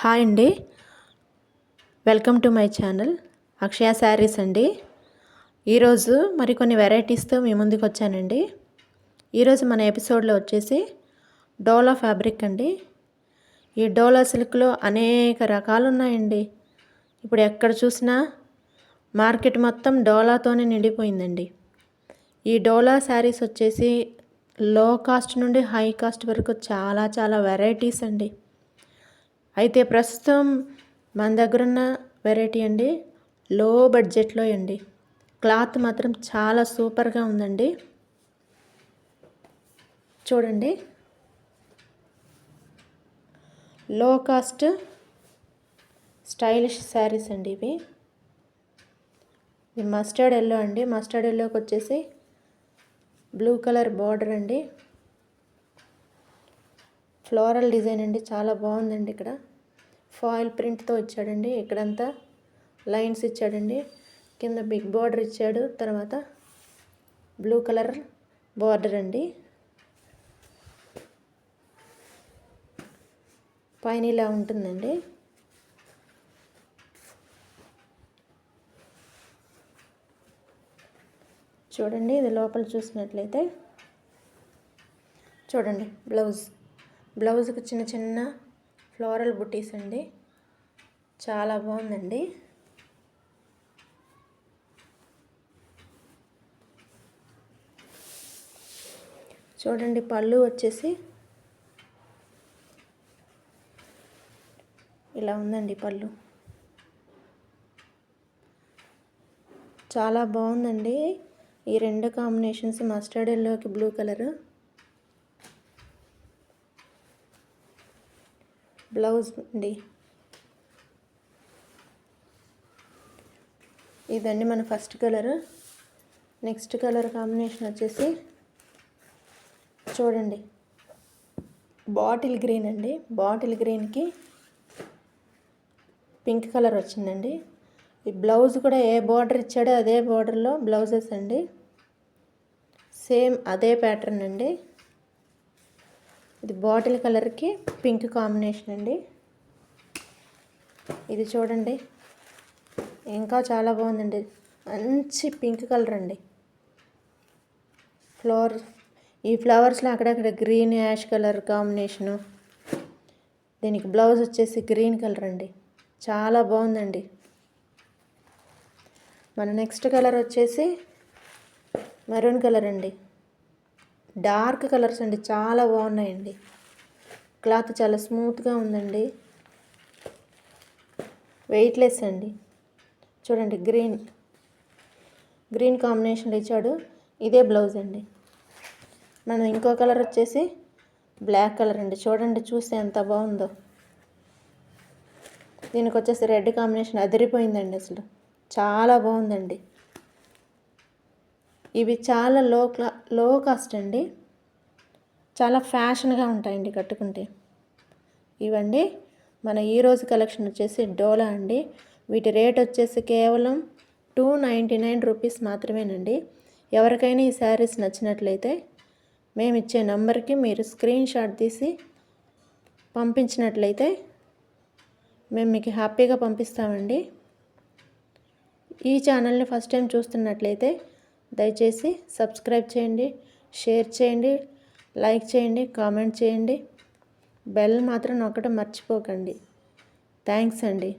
Hi అండి, welcome to my channel అక్షయ శారీస్ అండి. ఈరోజు మరికొన్ని వెరైటీస్తో మీ ముందుకు వచ్చానండి. ఈరోజు మన ఎపిసోడ్లో వచ్చేసి డోలా ఫ్యాబ్రిక్ అండి. ఈ డోలా సిల్క్లో అనేక రకాలు ఉన్నాయండి. ఇప్పుడు ఎక్కడ చూసినా మార్కెట్ మొత్తం డోలాతోనే నిండిపోయిందండి. ఈ డోలా శారీస్ వచ్చేసి లో కాస్ట్ నుండి హై కాస్ట్ వరకు చాలా వెరైటీస్ అండి. అయితే ప్రస్తుతం మన దగ్గర ఉన్న వెరైటీ అండి లో బడ్జెట్లో అండి. క్లాత్ మాత్రం చాలా సూపర్గా ఉందండి. చూడండి, లో కాస్ట్ స్టైలిష్ శారీస్ అండి ఇవి. ఇది మస్టర్డ్ ఎల్లో అండి. మస్టర్డ్ ఎల్లోకి వచ్చేసి బ్లూ కలర్ బార్డర్ అండి. ఫ్లోరల్ డిజైన్ అండి, చాలా బాగుందండి. ఇక్కడ ఫాయిల్ ప్రింట్తో ఇచ్చాడండి. ఇక్కడంతా లైన్స్ ఇచ్చాడండి. కింద బిగ్ బార్డర్ ఇచ్చాడు. తర్వాత బ్లూ కలర్ బార్డర్ అండి. పైన ఇలా ఉంటుందండి. చూడండి, ఇది లోపల చూసినట్లయితే చూడండి, బ్లౌజ్కి చిన్న ఫ్లోరల్ బుటీస్ అండి. చాలా బాగుందండి. చూడండి, పళ్ళు వచ్చేసి ఇలా ఉందండి. పళ్ళు చాలా బాగుందండి. ఈ రెండు కాంబినేషన్స్ మస్టర్డ్ ఎల్లోకి బ్లూ కలర్. బ్లౌజ్ అండి ఇదండి మన first colour. Next colour combination వచ్చేసి చూడండి, బాటిల్ గ్రీన్ అండి. బాటిల్ గ్రీన్కి పింక్ కలర్ వచ్చిందండి. ఈ బ్లౌజ్ కూడా ఏ బార్డర్ ఇచ్చాడో అదే బార్డర్లో బ్లౌజెస్ అండి. సేమ్ అదే ప్యాటర్న్ అండి. ఇది బాటిల్ కలర్కి పింక్ కాంబినేషన్ అండి. ఇది చూడండి, ఇంకా చాలా బాగుందండి. మంచి పింక్ కలర్ అండి. ఈ ఫ్లవర్స్లో అక్కడక్కడ గ్రీన్ యాష్ కలర్ కాంబినేషను. దీనికి బ్లౌజ్ వచ్చేసి గ్రీన్ కలర్ అండి. చాలా బాగుందండి. మన నెక్స్ట్ కలర్ వచ్చేసి మెరూన్ కలర్ అండి. డార్క్ కలర్స్ అండి, చాలా బాగున్నాయండి. క్లాత్ చాలా స్మూత్గా ఉందండి. వెయిట్లెస్ అండి. చూడండి, గ్రీన్ కాంబినేషన్లో ఇచ్చాడు. ఇదే బ్లౌజ్ అండి. మనం ఇంకో కలర్ వచ్చేసి బ్లాక్ కలర్ అండి. చూడండి, చూస్తే ఎంత బాగుందో. దీనికి వచ్చేసి రెడ్ కాంబినేషన్ అదిరిపోయిందండి. అసలు చాలా బాగుందండి. ఇవి చాలా లో కాస్ట్ అండి. చాలా ఫ్యాషన్గా ఉంటాయండి కట్టుకుంటే. ఇవండి మన ఈరోజు కలెక్షన్ వచ్చేసి డోలా అండి. వీటి రేట్ వచ్చేసి కేవలం 299 రూపీస్ మాత్రమేనండి. ఎవరికైనా ఈ శారీస్ నచ్చినట్లయితే మేము ఇచ్చే నంబర్కి మీరు స్క్రీన్ షాట్ తీసి పంపించినట్లయితే మేము మీకు హ్యాపీగా పంపిస్తామండి. ఈ ఛానల్ని ఫస్ట్ టైం చూస్తున్నట్లయితే దయచేసి సబ్స్క్రైబ్ చేయండి, షేర్ చేయండి, లైక్ చేయండి, కామెంట్ చేయండి. బెల్ మాత్రం నొక్కడం మర్చిపోకండి. థ్యాంక్స్ అండి.